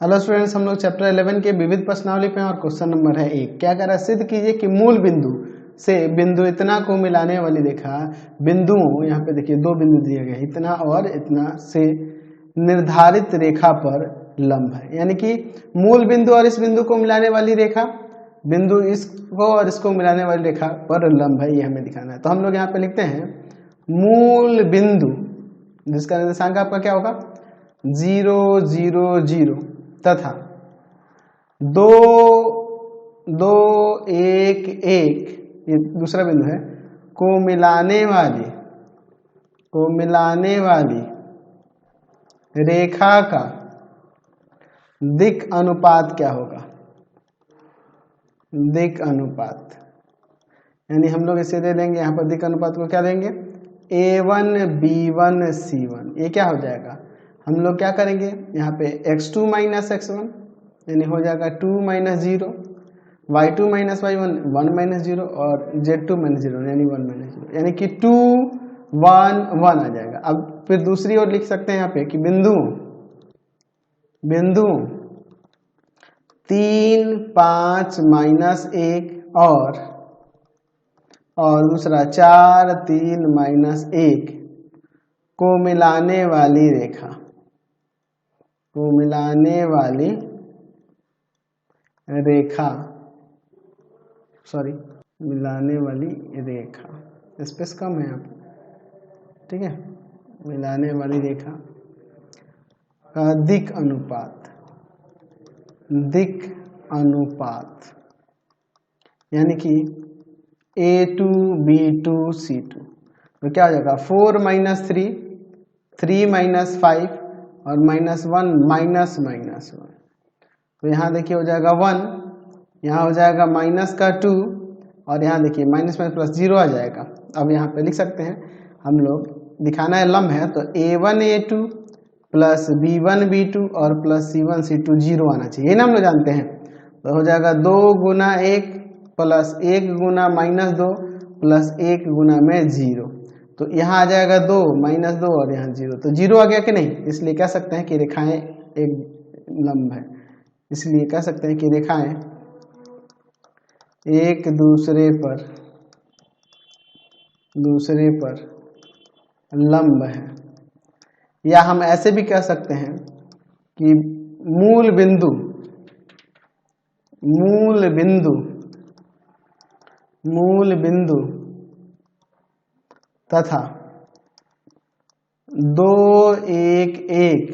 Hello students, हम लोग chapter 11 के विविध प्रश्नावली पे हैं और क्वेश्चन नंबर है 1। क्या कह रहा है? सिद्ध कीजिए कि मूल बिंदु से बिंदु इतना को मिलाने वाली रेखा बिंदुओं, यहाँ पे देखिए दो बिंदु दिए गए, इतना और इतना, से निर्धारित रेखा पर लंब है। यानी कि मूल बिंदु और इस बिंदु को मिलाने वाली रेखा, बिंदु इसको और इसको मिलाने वाली रेखा पर लंब है, ये हमें दिखाना है। तो हम लोग यहाँ पे लिखते हैं मूल बिंदु, जिसका निर्देशांक आपका क्या होगा 0 0 0 तथा 2 2 1 1, ये दूसरा बिंदु है, को मिलाने वाली रेखा का दिक् अनुपात क्या होगा? दिक् अनुपात, यानी हम लोग इसे दे देंगे, यहाँ पर दिक् अनुपात को क्या देंगे A1 B1 C1। ये क्या हो जाएगा? हम लोग क्या करेंगे, यहाँ पे x2 माइनस x1 यानी हो जाएगा 2 minus 0, y2 minus y1 1 minus 0 और z2 माइनस 0 यानी 1 माइनस 0, यानी कि 2 1 1 आ जाएगा। अब फिर दूसरी ओर लिख सकते हैं यहाँ पे कि बिंदु 3 5 माइनस 1 और दूसरा 4 3 माइनस 1 को मिलाने वाली रेखा, स्पेस कम है यहाँ पे, ठीक है, मिलाने वाली रेखा का दिक् अनुपात यानी कि A2 B2 C2, तो क्या हो जाएगा 4 माइनस 3 3 माइनस 5 और माइनस 1 माइनस 1। तो यहाँ देखिए हो जाएगा 1, यहाँ हो जाएगा माइनस का 2 और यहाँ देखिए माइनस माइनस प्लस 0 आ जाएगा। अब यहाँ पे लिख सकते हैं हम लोग, दिखाना है लंब है, तो A1 A2 plus B1 B2 और प्लस C1 C2 0 आना चाहिए, ये ना हम लोग जानते हैं। तो हो जाएगा 2 गुना 1 प्लस 1 गुना माइनस 2 प्लस 1 गुना में 0, तो यहाँ आ जाएगा 2 माइनस 2 और यहाँ 0, तो 0 आ गया कि नहीं? इसलिए कह सकते हैं कि रेखाएं एक लंब है, इसलिए कह सकते हैं कि रेखाएं एक दूसरे पर लंब है। या हम ऐसे भी कह सकते हैं कि मूल बिंदु तथा 2 1 1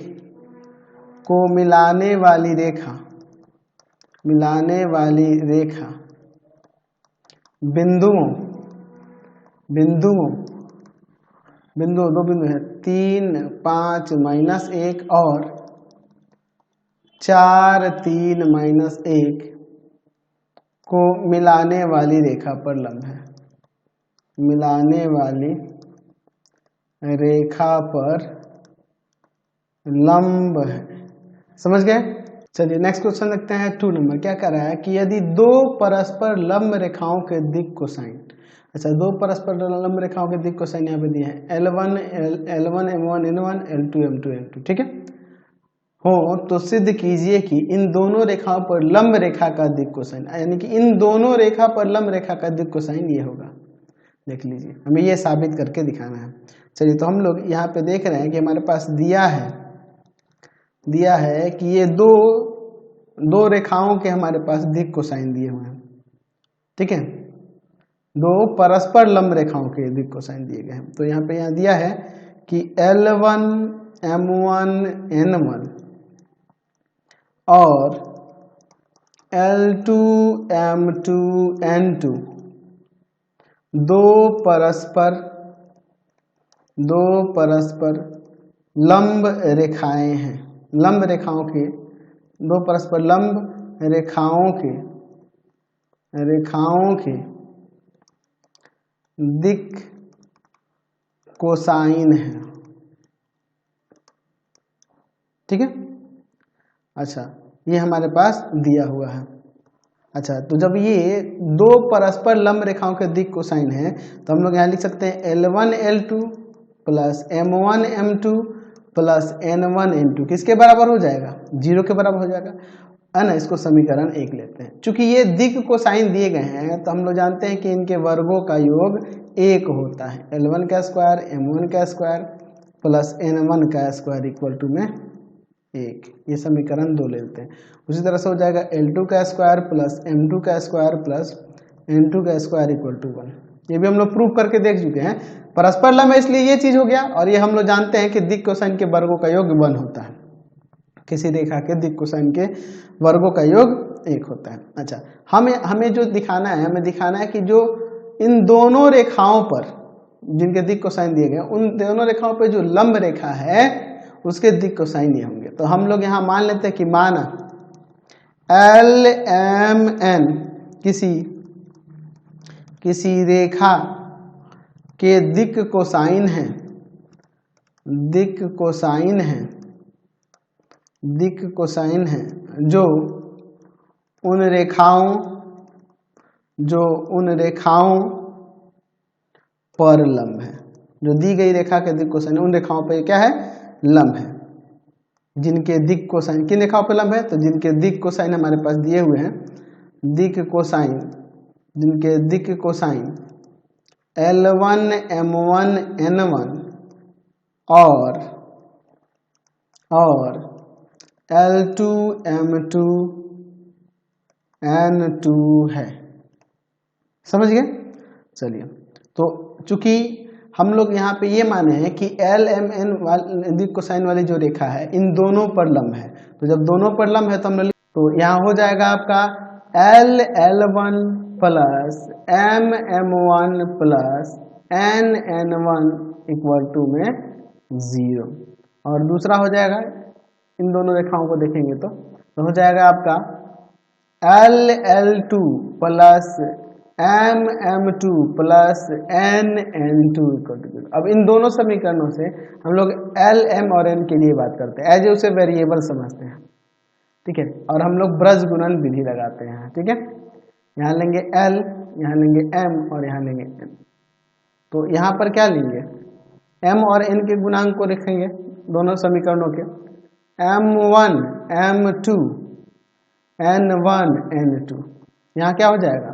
को मिलाने वाली रेखा बिंदुओं दो बिंदु है 3 5 माइनस 1 और 4 3 माइनस 1 को मिलाने वाली रेखा पर लंब है, मिलाने वाली रेखा पर लंब है। समझ गए? चलिए नेक्स्ट क्वेश्चन देखते हैं 2 नंबर। क्या कह रहा है कि यदि दो परस्पर लंब रेखाओं के दिक् कोसाइन, अच्छा, दो परस्पर लंब रेखाओं के दिक् कोसाइन यहाँ पे दिए हैं L1 M1 N1 L2 M2 N2, ठीक है, हो तो सिद्ध कीजिए कि इन दोनों रेखाओं पर लंब रेखा का दिक् कोसाइन, यानी कि इन दोनों रेखा पर लंब रेखा का दिक् कोसाइन ये होगा। देख लीजिए, हमें ये साबित करके दिखाना है। चलिए, तो हम लोग यहाँ पे देख रहे हैं कि हमारे पास दिया है कि ये दो रेखाओं के हमारे पास दिक् कोसाइन दिए हुए हैं, ठीक है, दो परस्पर लंब रेखाओं के दिक् कोसाइन दिए गए हैं। तो यहाँ पे दिया है कि L1 M1 N1 और L2 M2 N2 दो परस्पर लंब रेखाएं हैं, लंब रेखाओं के दो परस्पर लंब रेखाओं के दिक् कोसाइन है, ठीक है। अच्छा, ये हमारे पास दिया हुआ है। अच्छा, तो जब ये दो परस्पर लंब रेखाओं के दिक् कोसाइन है तो हम लोग यहाँ लिख सकते हैं L1 L2 plus M1 M2 plus n1 किसके बराबर हो जाएगा, 0 के बराबर हो जाएगा, है ना। इसको समीकरण 1 लेते हैं। चूंकि ये दिक् कोसाइन दिए गए हैं तो हम लोग जानते हैं कि इनके वर्गों का योग 1 होता है। L1 का स्क्वायर m1 का स्क्वायर प्लस n1 का स्क्वायर इक्वल टू में 1। ये समीकरण 2 लेते हैं। उसी तरह से हो जाएगा L2 का स्क्वायर प्लस m2 का स्क्वायर प्लस n2 का स्क्वायर इक्वल टू 1। ये भी हम लोग प्रूव करके देख चुके हैं। परस्पर लंब है इसलिए ये चीज हो गया, और ये हम लोग जानते हैं कि दिक् कोसाइन के वर्गों का योग 1 होता है। किसी रेखा के दिक् कोसाइन के वर्गों का योग 1 होता है। अच्छा, हमें जो दिखाना है, हमें दिखाना है कि जो इन दोनों रेखाओं पर जिनके दिक् कोसाइन दिए गए उन दोनों रेखाओं पर जो लंब रेखा है उसके दिक् कोसाइन ये होंगे। तो हम लोग यहाँ मान लेते हैं कि माना LMN किसी रेखा के दिक् कोसाइन है, दिक् कोसाइन है जो उन रेखाओं पर लंब है। जो दी गई रेखा के दिक् कोसाइन उन रेखाओं पर क्या है, लंब है। जिनके दिक् कोसाइन किन रेखाओं पर लंब है, तो जिनके दिक् कोसाइन हमारे पास दिए हुए हैं, जिनके दिक् कोसाइन L1 M1 N1 और L2 M2 N2 है। समझ गए। चलिए, तो चूंकि हम लोग यहाँ पे ये माने हैं कि LMN दिक् कोसाइन वाली जो रेखा है इन दोनों पर लंब है, तो जब दोनों पर लंब है तो हम तो यहाँ हो जाएगा आपका LL1 plus MM1 plus NN1 equal to में 0। और दूसरा हो जाएगा, इन दोनों रेखाओं को देखेंगे तो हो जाएगा आपका LL2 plus MM2 plus NN2 equal to 0। अब इन दोनों समीकरणों से हम लोग LM और N के लिए बात करते हैं, एज उसे वेरिएबल समझते हैं, ठीक है। और हम लोग ब्रज गुणन विधि लगाते हैं, ठीक है। यहाँ लेंगे L, यहाँ लेंगे M और यहाँ लेंगे N। तो यहाँ पर क्या लेंगे, M और N के गुणांक को लिखेंगे दोनों समीकरणों के, M1 M2 N1 N2। यहाँ क्या हो जाएगा,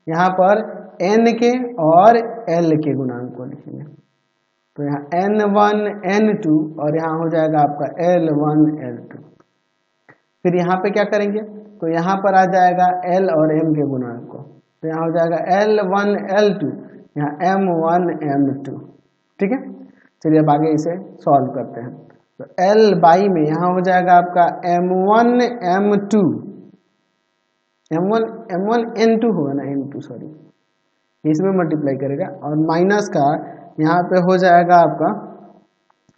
यहाँ पर N के और L के गुणांक को लिखेंगे, तो यहाँ N1 N2 और यहाँ हो जाएगा आपका L1 L2। फिर यहाँ पे क्या करेंगे, तो यहाँ पर आ जाएगा L और M के गुणांक को, तो यहाँ हो जाएगा L1 L2, यहाँ M1 M2, ठीक है। चलिए अब आगे इसे सॉल्व करते हैं। तो L बाई में यहाँ हो जाएगा आपका M1 M2, M1 N2 होगा ना, N2 सॉरी, इसमें मल्टीप्लाई करेगा और माइनस का यहाँ पे हो जाएगा आपका,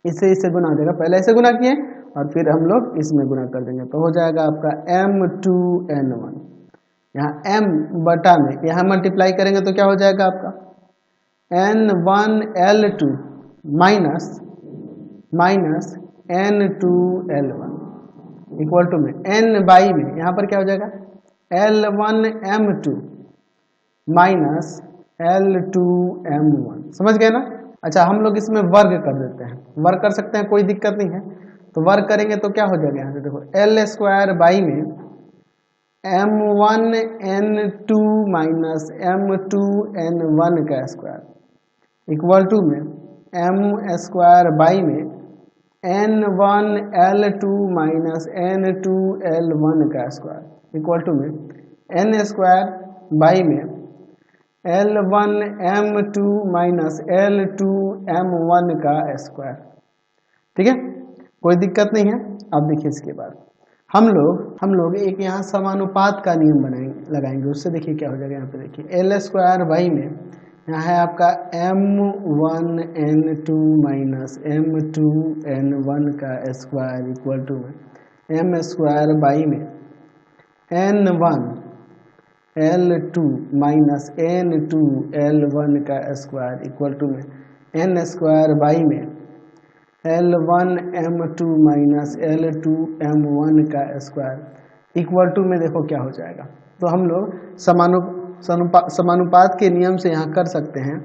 इससे गुना देगा, पहले ऐसे गुना किए और फिर हम लोग इसमें गुना कर देंगे, तो हो जाएगा आपका M2 N1। यहाँ M बटा में यहाँ मल्टीप्लाई करेंगे तो क्या हो जाएगा आपका N1 L2 minus N2 L1 equal to में N बाई में यहाँ पर क्या हो जाएगा L1 M2 minus L2 M1। समझ गए ना। अच्छा, हम लोग इसमें वर्ग कर देते हैं, वर्ग कर सकते हैं, कोई दिक्कत नहीं है। तो वर्ग करेंगे तो क्या हो जाएगा, यहाँ से देखो L स्क्वायर बाई में M1 N2 minus M2 N1 का स्क्वायर इक्वल टू में M स्क्वायर बाई में N1 L2 minus N2 L1 का स्क्वायर इक्वल टू में N स्क्वायर बाई में L1 M2 minus L2 M1 का स्क्वायर, ठीक है, कोई दिक्कत नहीं है। अब देखिए इसके बाद हम लोग एक यहाँ समानुपात का नियम लगाएंगे, उससे देखिए क्या हो जाएगा। यहाँ पे देखिए L स्क्वायर बाई में यहाँ है आपका M1 N2 minus M2 N1 का स्क्वायर इक्वल टू में M स्क्वायर बाई में N1 L2 minus N2 L1 का स्क्वायर इक्वल टू में N स्क्वायर बाई में L1 M2 minus L2 M1 का स्क्वायर इक्वल टू में देखो क्या हो जाएगा। तो हम लोग समानुपात के नियम से यहाँ कर सकते हैं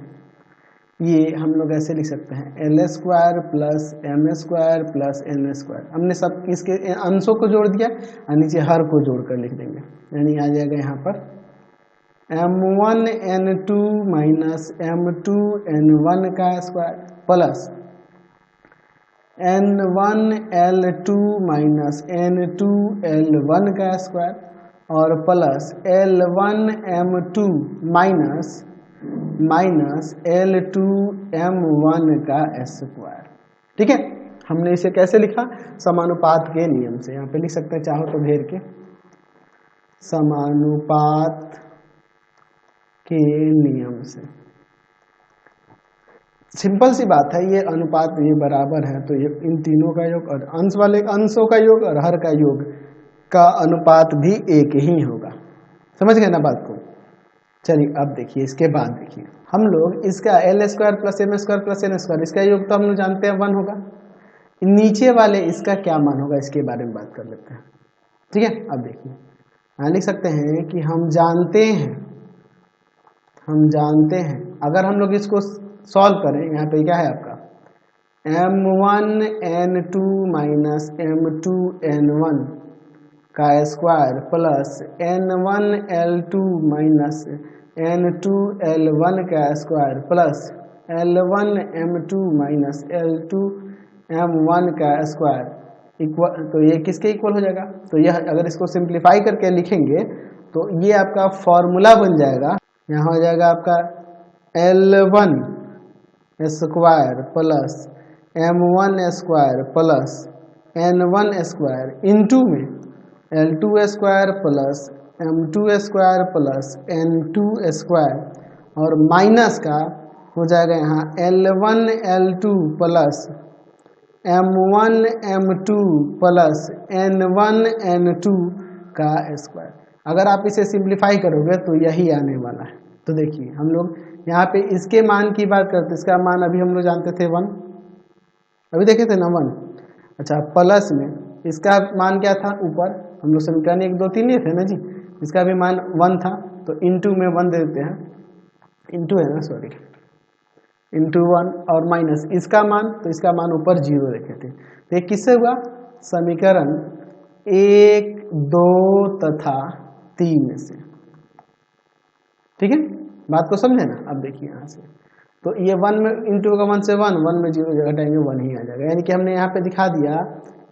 ये हम लोग ऐसे लिख सकते हैं L square plus M square plus N square. हमने सब इसके अंशों को जोड़ दिया और नीचे हर को जोड़कर लिख देंगे, यानी आ जाएगा यहाँ पर m1 n2 minus m2 n1 का square plus n1 l2 minus n2 l1 का स्क्वायर और plus l1 m2 minus l2 m1 का स्क्वायर। ठीक है, हमने इसे कैसे लिखा? समानुपात के नियम से। यहाँ पे लिख सकते हैं चाहो तो घेर के, समानुपात के नियम से। सिंपल सी बात है, ये अनुपात ये बराबर है तो ये इन तीनों का योग और अंश वाले अंशों का योग और हर का योग का अनुपात भी एक ही होगा। समझ गए ना बात को? चलिए अब देखिए, इसके बाद देखिए हम लोग इसका L square plus M square plus N square, इसका योग तो हम लोग जानते हैं 1 होगा। नीचे वाले इसका क्या मान होगा इसके बारे में बात कर लेते हैं। ठीक है, अब देखिए यहाँ लिख सकते हैं कि हम जानते हैं अगर हम लोग इसको सॉल्व करें, यहाँ पे क्या है आपका m1 n2 minus m2 n1 का square plus n1 l2 minus n2 l1 का square plus l1 m2 minus l2 m1 का स्क्वायर इक्वल, तो ये किसके इक्वल हो जाएगा? तो यह अगर इसको सिंप्लीफाई करके लिखेंगे तो ये आपका फॉर्मूला बन जाएगा। यहाँ हो जाएगा आपका L1 square plus M1 square plus N1 square into में L2 square plus M2 square plus N2 square और माइनस का हो जाएगा यहाँ L1 L2 plus M1 M2 plus N1 N2 का स्क्वायर। अगर आप इसे सिंप्लीफाई करोगे तो यही आने वाला है। तो देखिए हम लोग यहाँ पे इसके मान की बात करते, इसका मान अभी हम लोग जानते थे 1, अभी देखे थे ना 1। अच्छा, प्लस में इसका मान क्या था? ऊपर हम लोग समीकरण 1 2 3 लिए थे ना जी, इसका भी मान 1 था तो इंटू में 1 दे देते हैं, इंटू है ना, सॉरी, इंटू 1 और माइनस इसका मान, तो इसका मान ऊपर 0 रखे थे। तो ये किससे हुआ? समीकरण 1 2 तथा 3 से। ठीक है, बात को समझे ना? अब देखिए यहाँ से तो ये 1 में इंटू का 1 से 1 में 0 जगह टाइम 1 ही आ जाएगा, यानी कि हमने यहाँ पे दिखा दिया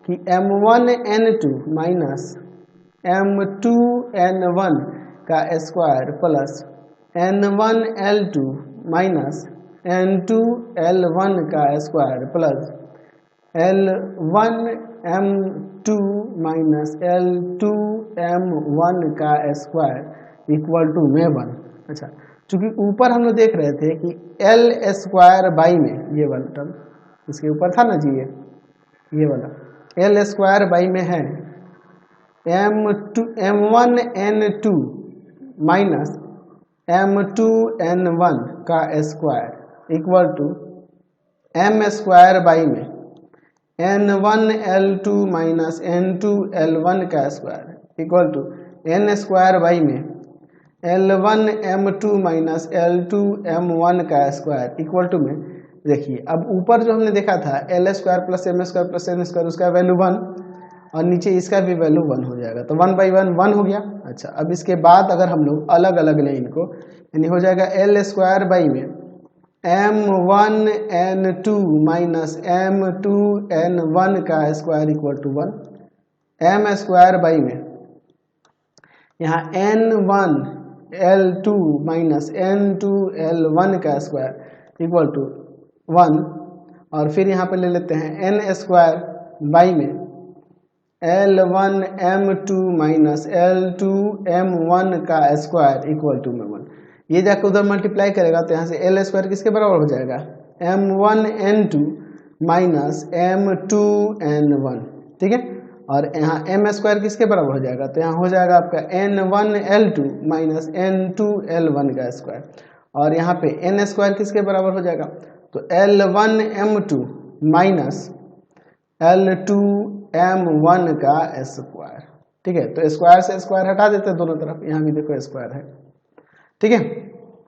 कि m1 n2 minus m2 n1 का square plus n1 l2 minus n2 l1 का square plus l1 m2 minus l2 m1 का स्क्वायर इक्वल टू में 1। अच्छा, चूंकि ऊपर हम लोग देख रहे थे कि एल स्क्वायर बाई में ये वाला टर्म इसके ऊपर था ना जी, ये वाला एल स्क्वायर बाई में है m1 n2 minus m2 n1 का square equal to m square by में n1 l2 minus n2 l1 का square equal to n square by में L1 M2 minus L2 M1 का स्क्वायर इक्वल टू में, देखिए अब ऊपर जो हमने देखा था L square plus M square plus N square, उसका वैल्यू 1 और नीचे इसका भी वैल्यू 1 हो जाएगा, तो 1 बाई 1 1 हो गया। अच्छा, अब इसके बाद अगर हम लोग अलग अलग लें इनको, यानी हो जाएगा एल स्क्वायर बाई में M1 N2 minus M2 N1 का square equal to 1, M square by में यहाँ N1 L2 minus N2 L1 का स्क्वायर इक्वल टू 1 और फिर यहाँ पे ले लेते हैं N स्क्वायर बाई में L1 M2 minus L2 M1 का स्क्वायर इक्वल टू में 1। ये जाकर उधर मल्टीप्लाई करेगा तो यहाँ से L स्क्वायर किसके बराबर हो जाएगा? M1 N2 minus M2 N1। ठीक है, और यहाँ m स्क्वायर किसके बराबर हो जाएगा? तो यहाँ हो जाएगा आपका n1 l2 minus n2 l1 का स्क्वायर, और यहाँ पे n स्क्वायर किसके बराबर हो जाएगा? तो l1 m2 minus l2 m1 का स्क्वायर। ठीक है, तो स्क्वायर से स्क्वायर हटा देते हैं दोनों तरफ, यहाँ भी देखो स्क्वायर है। ठीक है,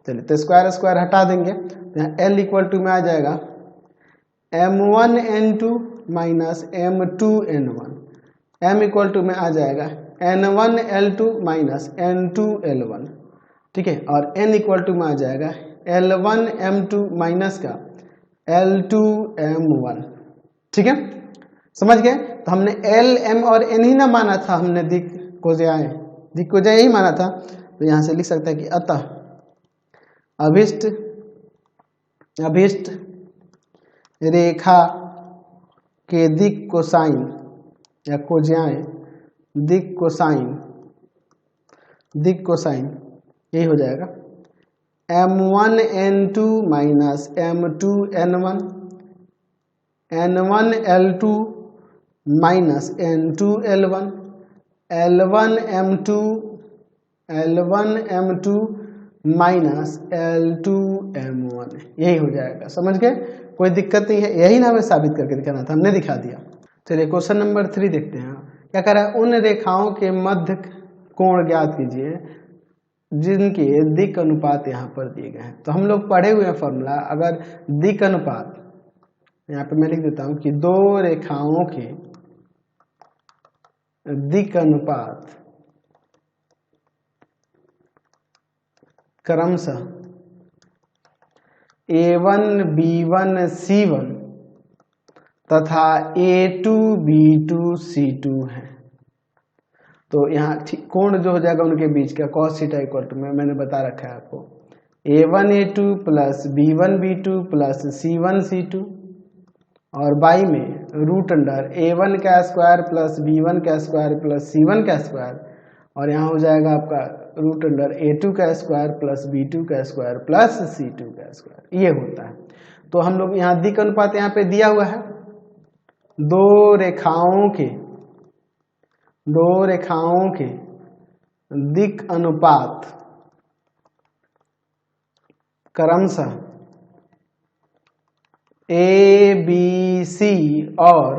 चलिए तो स्क्वायर स्क्वायर हटा देंगे तो यहाँ एल इक्वल टू में आ जाएगा m1n2 minus m2n1, m equal to में आ जाएगा n1l2 माइनस n2l1, ठीक है, और n इक्वल टू में आ जाएगा l1m2 माइनस का l2m1, ठीक है, समझ गए। तो हमने l m और n ही ना माना था, हमने दिक को जाए ही माना था, तो यहाँ से लिख सकता है कि अतः अभिष्ट रेखा के दिक कोसाइन या कोज्याएं दिक कोसाइन यही हो जाएगा m1n2 minus m2n1 n1l2 minus n2l1 l1m2 minus l2m1, यही हो जाएगा, समझ गए, कोई दिक्कत नहीं है, यही ना हमें साबित करके दिखाना था, हमने दिखा दिया। चलिए क्वेश्चन नंबर 3 देखते हैं, क्या कह रहा है, उन रेखाओं के मध्य कोण ज्ञात कीजिए जिनके दिक अनुपात यहाँ पर दिए गए हैं। तो हम लोग पढ़े हुए हैं फॉर्मूला, अगर दिक अनुपात यहाँ पे मैं लिख देता हूँ कि दो रेखाओं के दिक अनुपात क्रमशः a1 b1 c1 तथा a2 b2 c2 है। तो यहाँ कोण जो हो जाएगा उनके बीच का cos थीटा इक्वल टू में मैंने बता रखा है आपको a1 a2 plus b1 b2 plus c1 c2 और बाई में रूट अंडर a1 का स्क्वायर प्लस b1 का स्क्वायर प्लस c1 का स्क्वायर और यहाँ हो जाएगा आपका रूट अंडर a2 का स्क्वायर प्लस b2 का स्क्वायर प्लस c2 का स्क्वायर, ये होता है। तो हम लोग यहाँ दिक अनुपात यहाँ पे दिया हुआ है, दो रेखाओं के दिक अनुपात क्रमशः a b c और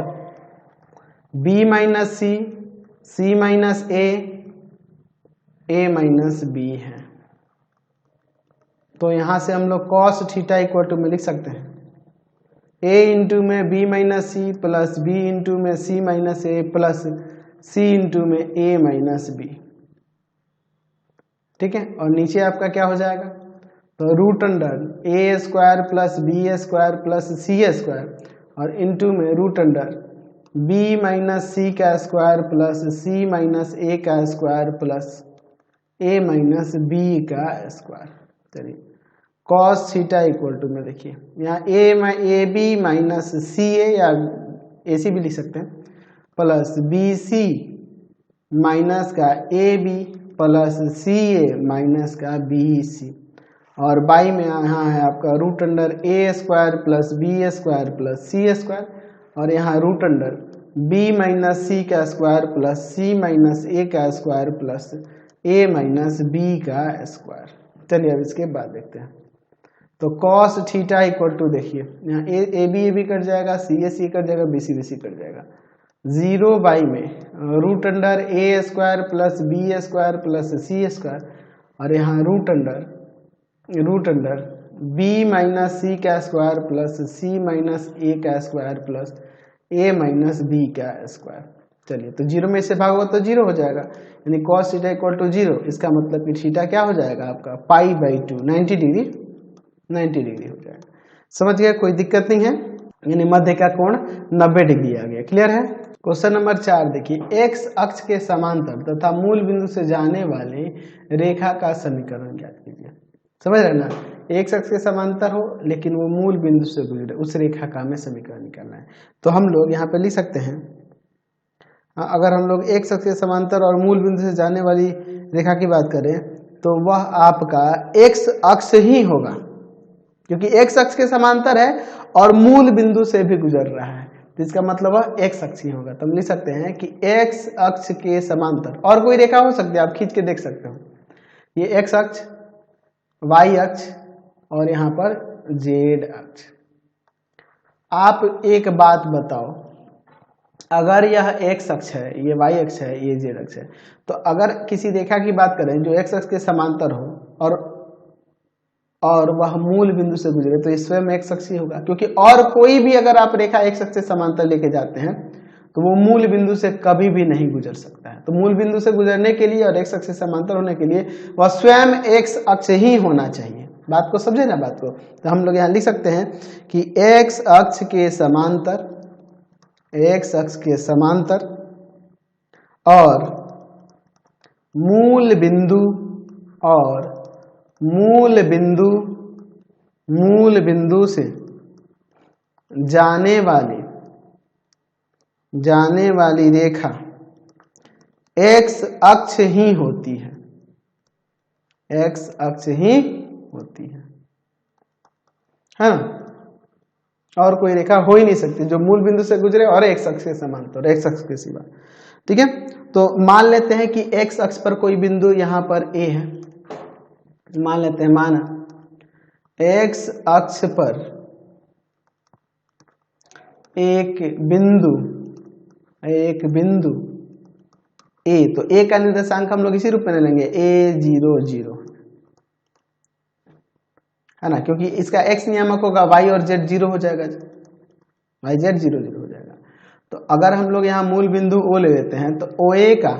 b minus c minus a minus b है। तो यहां से हम लोग cos थीटा इक्वल टू में लिख सकते हैं a इंटू में b minus C plus b into में c minus a plus c into में a माइनस b, ठीक है, और नीचे आपका क्या हो जाएगा, तो root under a square plus b square plus c square और इंटू में root under b minus C का square plus c minus a का square plus a minus b का स्क्वायर। चलिए cos थीटा इक्वल टू में देखिए यहाँ a b minus C A या ए सी भी लिख सकते हैं प्लस बी सी माइनस का A B plus C A minus का बी सी और बाई में यहाँ है आपका root under A square plus B square plus C square और यहाँ root under B minus C का square plus C minus A का square plus A minus B का स्क्वायर। चलिए अब इसके बाद देखते हैं, तो cos थीटा इक्वल टू देखिए यहाँ ए बी कट जाएगा, सी कट जाएगा, बी सी कट जाएगा, 0 बाई में root under A square plus B square plus C square और यहाँ root under B minus C का square plus C minus A का square plus A minus B का square. चलिए तो 0 में से भागोगा तो 0 हो जाएगा, यानी cos थीटा इक्वल टू 0, इसका मतलब कि थीटा क्या हो जाएगा आपका पाई बाई 2 90 डिग्री हो जाएगा। समझ गया, कोई दिक्कत नहीं है, यानी मध्य का कोण 90 डिग्री आ गया। क्लियर है। क्वेश्चन नंबर 4 देखिए, एक्स अक्ष के समांतर तथा मूल बिंदु से जाने वाले रेखा का समीकरण ज्ञात कीजिए। समझ रहे ना, एक अक्ष के समांतर हो लेकिन वो मूल बिंदु से गुजरे, उस रेखा का हमें समीकरण निकालना है। तो हम लोग यहाँ पे लिख सकते हैं, अगर हम लोग एक अक्ष के समांतर और मूल बिंदु से जाने वाली रेखा की बात करें तो वह आपका एक्स अक्ष ही होगा, क्योंकि एक्स अक्ष के समांतर है और मूल बिंदु से भी गुजर रहा है, तो इसका मतलब वह एक्स अक्ष ही होगा। तो हम लिख सकते हैं कि एक्स अक्ष के समांतर, और कोई रेखा हो सकती है, आप खींच के देख सकते हो, ये एक्स अक्ष, वाई अक्ष और यहाँ पर जेड अक्ष। आप एक बात बताओ, अगर यह एक्स अक्ष है, ये वाई अक्ष है, ये जेड अक्ष है, तो अगर किसी रेखा की बात करें जो एक्स अक्ष के समांतर हो और और वह मूल बिंदु से गुजरे तो ये स्वयं एक्स अक्ष ही होगा, क्योंकि और कोई भी अगर आप रेखा एक्स अक्ष से समांतर लेके जाते हैं तो वो मूल बिंदु से कभी भी नहीं गुजर सकता है। तो मूल बिंदु से गुजरने के लिए और एक्स अक्ष से समांतर होने के लिए वह स्वयं एक्स अक्ष ही होना चाहिए। बात को समझे ना बात को। तो हम लोग यहाँ लिख सकते हैं कि एक्स अक्ष के समांतर, एक्स अक्ष के समांतर और मूल बिंदु और मूल बिंदु से जाने वाली रेखा एक्स अक्ष ही होती है, एक्स अक्ष ही होती है। हाँ, और कोई रेखा हो ही नहीं सकती जो मूल बिंदु से गुजरे और एक्स अक्ष के समांतर, एक्स अक्ष के सिवा। ठीक है, तो मान लेते हैं कि एक्स अक्ष पर कोई बिंदु यहाँ पर ए है, मान लेते हैं, माना एक्स अक्ष पर एक बिंदु ए, तो ए का निर्देशांक हम लोग इसी रूप में ले लेंगे a00, है ना, क्योंकि इसका x नियामक होगा y और z 0 हो जाएगा, y z 0 0 हो जाएगा। तो अगर हम लोग यहाँ मूल बिंदु O ले लेते हैं तो OA का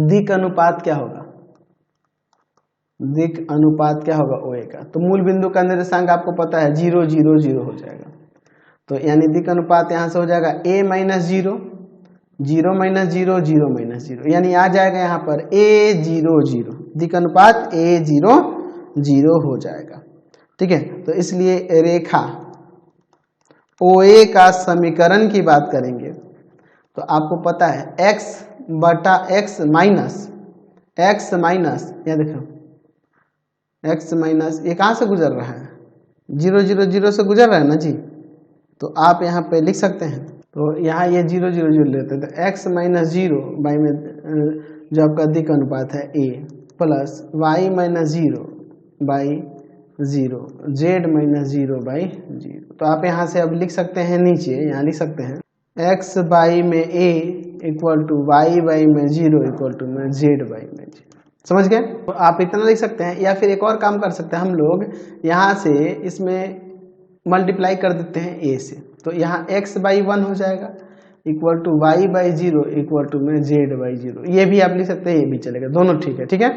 दिक अनुपात क्या होगा, दिक अनुपात क्या होगा OA का, तो मूल बिंदु का निर्देशांक आपको पता है 0 0 0 हो जाएगा। तो यानी दिक अनुपात यहाँ से हो जाएगा a माइनस 0, 0 माइनस 0, 0 माइनस 0, यानी आ जाएगा यहाँ पर a0 0, दिक अनुपात a0 0 हो जाएगा। ठीक है, तो इसलिए रेखा OA का समीकरण की बात करेंगे तो आपको पता है x बटा x माइनस यहाँ देखो x माइनस, ये कहाँ से गुजर रहा है, 0 0 0 से गुजर रहा है ना जी, तो आप यहाँ पे लिख सकते हैं। तो यहाँ ये 0 0 0 लेते हैं तो x माइनस 0 बाई में जो आपका दिक अनुपात है a plus y minus 0 by 0, z minus 0 by 0। तो आप यहाँ से अब लिख सकते हैं, नीचे यहाँ लिख सकते हैं x बाई में a equal to y by में 0 इक्वल टू में z बाई में 0। समझ गए? तो आप इतना लिख सकते हैं, या फिर एक और काम कर सकते हैं हम लोग, यहाँ से इसमें मल्टीप्लाई कर देते हैं a से, तो यहाँ x बाई 1 हो जाएगा equal to y by 0 equal to में z बाई 0। ये भी आप लिख सकते हैं, ये भी चलेगा, दोनों ठीक है। ठीक है,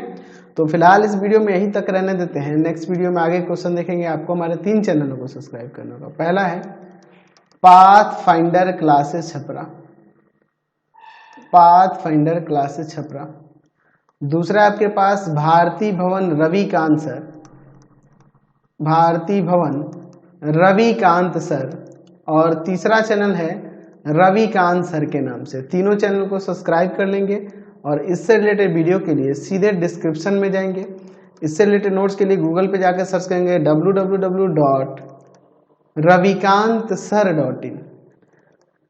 तो फिलहाल इस वीडियो में यहीं तक रहने देते हैं। नेक्स्ट वीडियो में आगे क्वेश्चन देखेंगे। आपको हमारे 3 चैनलों को सब्सक्राइब करना होगा। पहला है path finder classes Chhapra, path finder classes Chhapra. दूसरा आपके पास भारती भवन रविकांत सर, भारती भवन रविकांत सर, और तीसरा चैनल है रविकांत सर के नाम से। तीनों चैनल को सब्सक्राइब कर लेंगे और इससे रिलेटेड वीडियो के लिए सीधे डिस्क्रिप्शन में जाएंगे। इससे रिलेटेड नोट्स के लिए गूगल पे जाकर सर्च करेंगे www.ravikantsir.in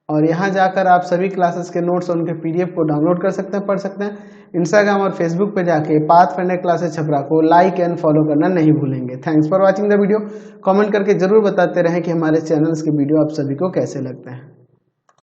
और यहाँ जाकर आप सभी क्लासेस के नोट्स और उनके PDF को डाउनलोड कर सकते हैं, पढ़ सकते हैं। इंस्टाग्राम और फेसबुक पे जाके पाथ फाइंडर क्लासेस छपरा को लाइक एंड फॉलो करना नहीं भूलेंगे। Thanks for watching the video. Comment करके जरूर बताते रहें कि हमारे चैनल्स के वीडियो आप सभी को कैसे लगते हैं।